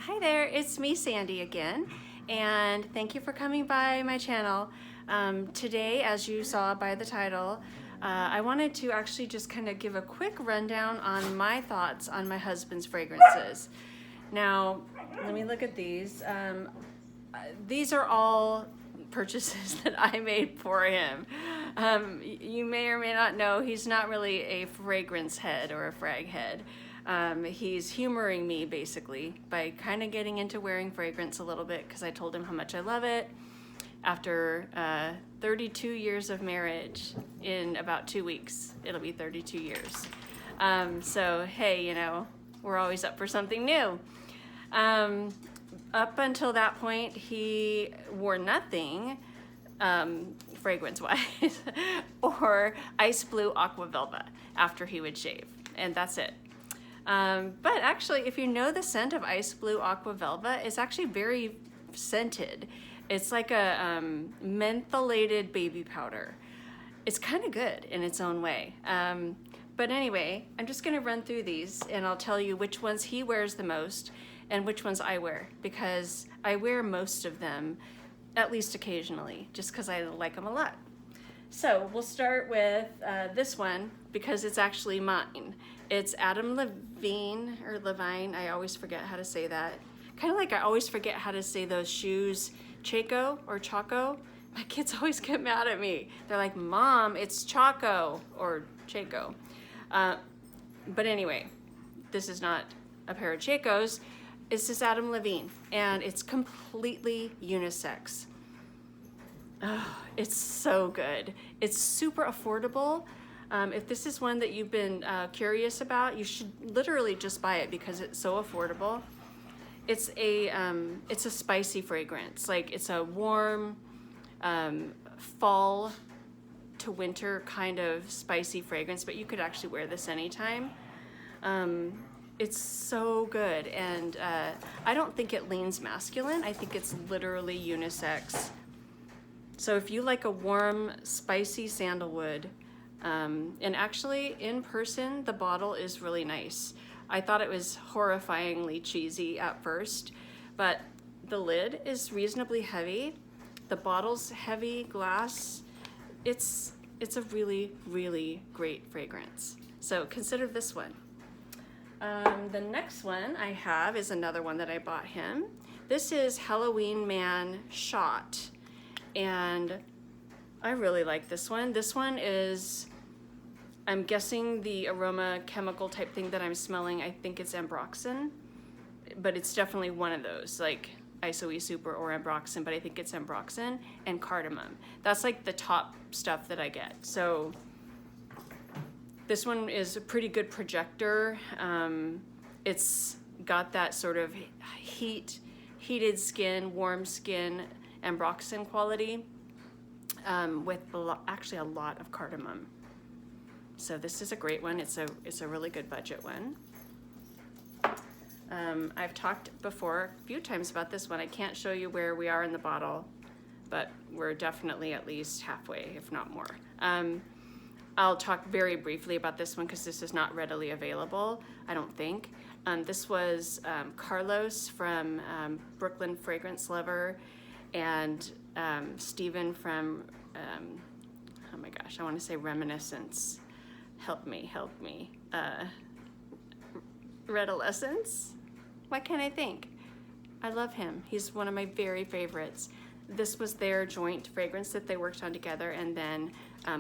Hi there, it's me, Sandy, again, and thank you for coming by my channel. Today, as you saw by the title, I wanted to actually just kind of give a quick rundown on my thoughts on my husband's fragrances. Now, let me look at these. These are all purchases that I made for him. You may or may not know he's not really a fragrance head or a frag head. He's humoring me basically by kind of getting into wearing fragrance a little bit because I told him how much I love it. After 32 years of marriage, in about 2 weeks, it'll be 32 years. So hey, you know, we're always up for something new. Up until that point, he wore nothing fragrance-wise or ice blue aqua velva after he would shave, and that's it. But actually, if you know the scent of ice blue aqua velva, it's actually very scented. It's like a mentholated baby powder. It's kind of good in its own way. But anyway, I'm just gonna run through these and I'll tell you which ones he wears the most and which ones I wear, because I wear most of them, at least occasionally, just because I like them a lot. So we'll start with this one because it's actually mine. It's Adam Levine, or Levine, I always forget how to say that. Kind of like I always forget how to say those shoes, Chaco or Chaco. My kids always get mad at me. They're like, Mom, it's Chaco or Chaco. But anyway, this is not a pair of Chacos. It's this Adam Levine, and it's completely unisex. Oh, it's so good. It's super affordable. If this is one that you've been curious about, you should literally just buy it because it's so affordable. It's a spicy fragrance. Like, it's a warm fall to winter kind of spicy fragrance, but you could actually wear this anytime. It's so good, and I don't think it leans masculine. I think it's literally unisex. So if you like a warm, spicy sandalwood, and actually in person, the bottle is really nice. I thought it was horrifyingly cheesy at first, but the lid is reasonably heavy. The bottle's heavy glass. It's a really, really great fragrance. So consider this one. The next one I have is another one that I bought him. This is Halloween Man Shot, and I really like this one. This one is, I'm guessing the aroma chemical type thing that I'm smelling, I think it's ambroxan, but it's definitely one of those, like Isoe Super or ambroxan, but I think it's ambroxan and cardamom. That's like the top stuff that I get. So this one is a pretty good projector. It's got that sort of heated skin, warm skin, ambroxan quality, with actually a lot of cardamom. So this is a great one. It's a really good budget one. I've talked before a few times about this one. I can't show you where we are in the bottle, but we're definitely at least halfway, if not more. I'll talk very briefly about this one because this is not readily available, I don't think. This was Carlos from Brooklyn Fragrance Lover, and Stephen from, oh my gosh, I want to say Reminiscence. Help me. Redolescence? Why can't I think? I love him. He's one of my very favorites. This was their joint fragrance that they worked on together, and then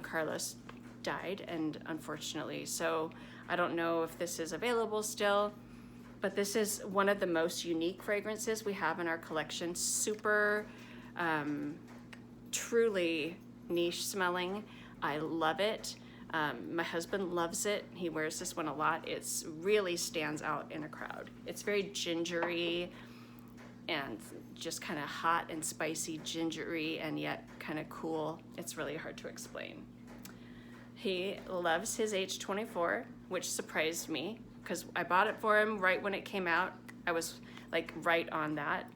Carlos died, and unfortunately, so I don't know if this is available still, but this is one of the most unique fragrances we have in our collection. Super, truly niche smelling. I love it. My husband loves it. He wears this one a lot. It really stands out in a crowd. It's very gingery and just kind of hot and spicy, gingery, and yet kind of cool. It's really hard to explain. He loves his H24, which surprised me because I bought it for him right when it came out. I was like right on that.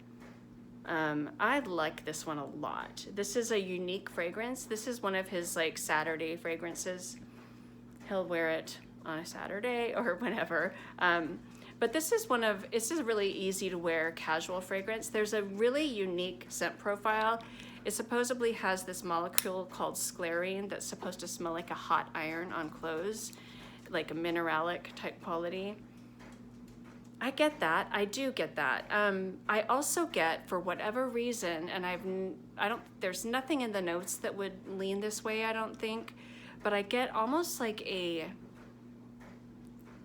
I like this one a lot. This is a unique fragrance. This is one of his like Saturday fragrances. He'll wear it on a Saturday or whenever. But this is a really easy to wear casual fragrance. There's a really unique scent profile. It supposedly has this molecule called sclarine that's supposed to smell like a hot iron on clothes, like a mineralic type quality. I get that. I do get that. I also get, for whatever reason, and there's nothing in the notes that would lean this way, I don't think, but I get almost like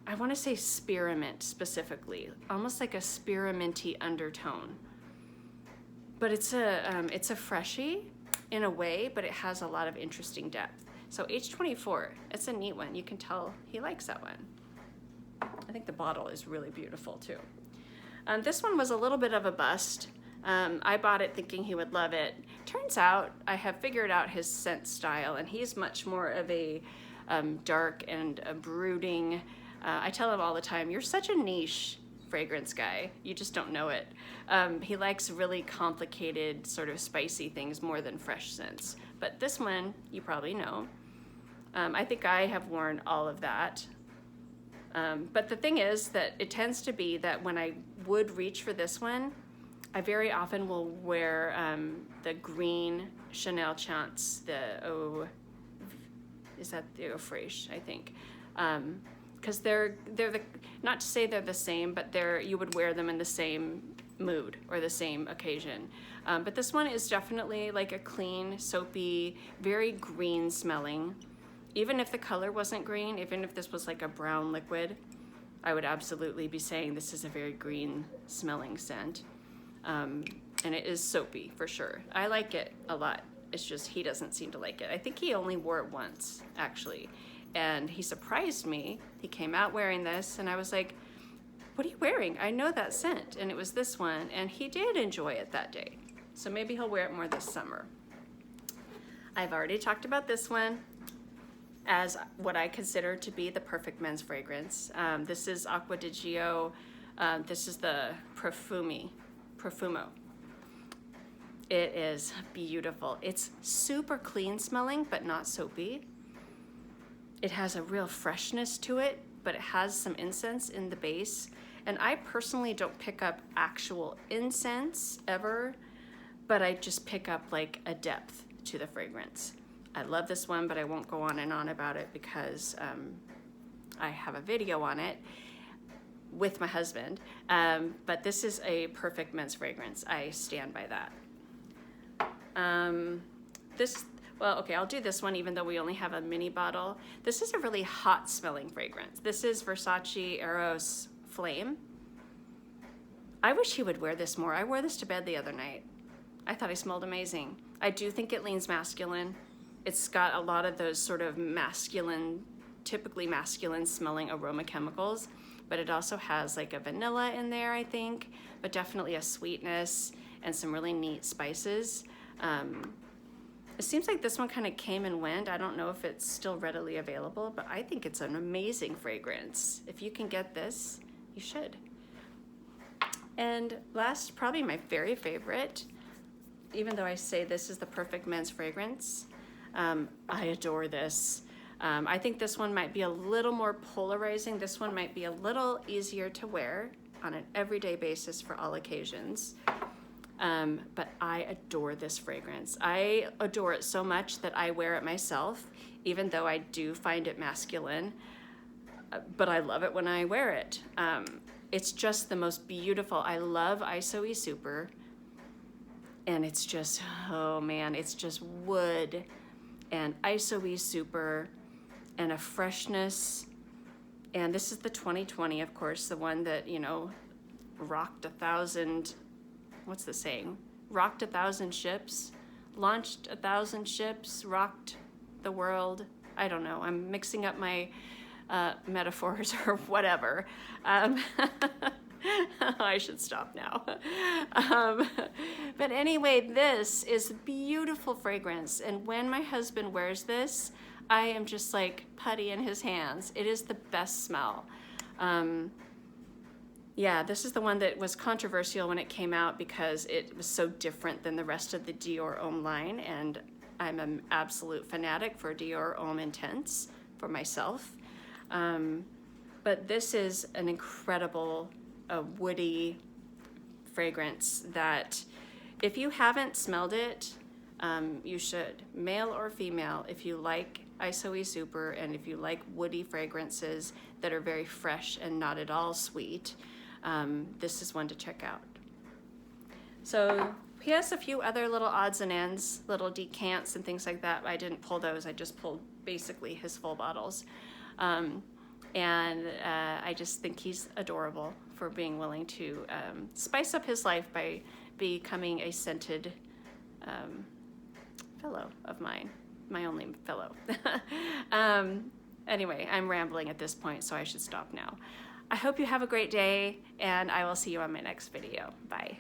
I want to say spearmint specifically, almost like a spearminty undertone. But it's a freshie in a way, but it has a lot of interesting depth. So H24, it's a neat one. You can tell he likes that one. I think the bottle is really beautiful too. This one was a little bit of a bust. I bought it thinking he would love it. Turns out I have figured out his scent style, and he's much more of a dark and a brooding. I tell him all the time, you're such a niche fragrance guy. You just don't know it. He likes really complicated, sort of spicy things more than fresh scents. But this one, you probably know. I think I have worn all of that. But the thing is that it tends to be that when I would reach for this one, I very often will wear the green Chanel Chance, is that the Eau Fraiche, I think. Because they're not to say they're the same, but you would wear them in the same mood or the same occasion. But this one is definitely like a clean, soapy, very green smelling. Even if the color wasn't green, even if this was like a brown liquid, I would absolutely be saying this is a very green smelling scent. And it is soapy for sure. I like it a lot. It's just he doesn't seem to like it. I think he only wore it once, actually. And he surprised me. He came out wearing this, and I was like, what are you wearing? I know that scent. And it was this one, and he did enjoy it that day. So maybe he'll wear it more this summer. I've already talked about this one as what I consider to be the perfect men's fragrance. This is Acqua di Gio. This is the Profumo. It is beautiful. It's super clean smelling, but not soapy. It has a real freshness to it, but it has some incense in the base. And I personally don't pick up actual incense ever, but I just pick up like a depth to the fragrance. I love this one, but I won't go on and on about it because I have a video on it with my husband. But this is a perfect men's fragrance. I stand by that. Well, okay, I'll do this one even though we only have a mini bottle. This is a really hot smelling fragrance. This is Versace Eros Flame. I wish he would wear this more. I wore this to bed the other night. I thought he smelled amazing. I do think it leans masculine. It's got a lot of those sort of masculine, typically masculine smelling aroma chemicals, but it also has like a vanilla in there, I think, but definitely a sweetness and some really neat spices. It seems like this one kind of came and went. I don't know if it's still readily available, but I think it's an amazing fragrance. If you can get this, you should. And last, probably my very favorite, even though I say this is the perfect men's fragrance, I adore this. I think this one might be a little more polarizing. This one might be a little easier to wear on an everyday basis for all occasions. But I adore this fragrance. I adore it so much that I wear it myself, even though I do find it masculine, but I love it when I wear it. It's just the most beautiful. I love ISOE Super, and it's just, oh man, it's just wood and ISOE Super and a freshness. And this is the 2020, of course, the one that, you know, rocked 1,000, what's the saying? Rocked 1,000 ships, launched 1,000 ships, rocked the world. I don't know, I'm mixing up my metaphors or whatever. I should stop now. But anyway, this is a beautiful fragrance. And when my husband wears this, I am just like putty in his hands. It is the best smell. Yeah, this is the one that was controversial when it came out because it was so different than the rest of the Dior Homme line. And I'm an absolute fanatic for Dior Homme Intense for myself. But this is an incredible woody fragrance that if you haven't smelled it, you should. Male or female, if you like ISOE Super and if you like woody fragrances that are very fresh and not at all sweet, this is one to check out. So he has a few other little odds and ends, little decants and things like that. I didn't pull those. I just pulled basically his full bottles. I just think he's adorable for being willing to spice up his life by becoming a scented fellow of mine, my only fellow. Anyway, I'm rambling at this point, so I should stop now. I hope you have a great day, and I will see you on my next video. Bye.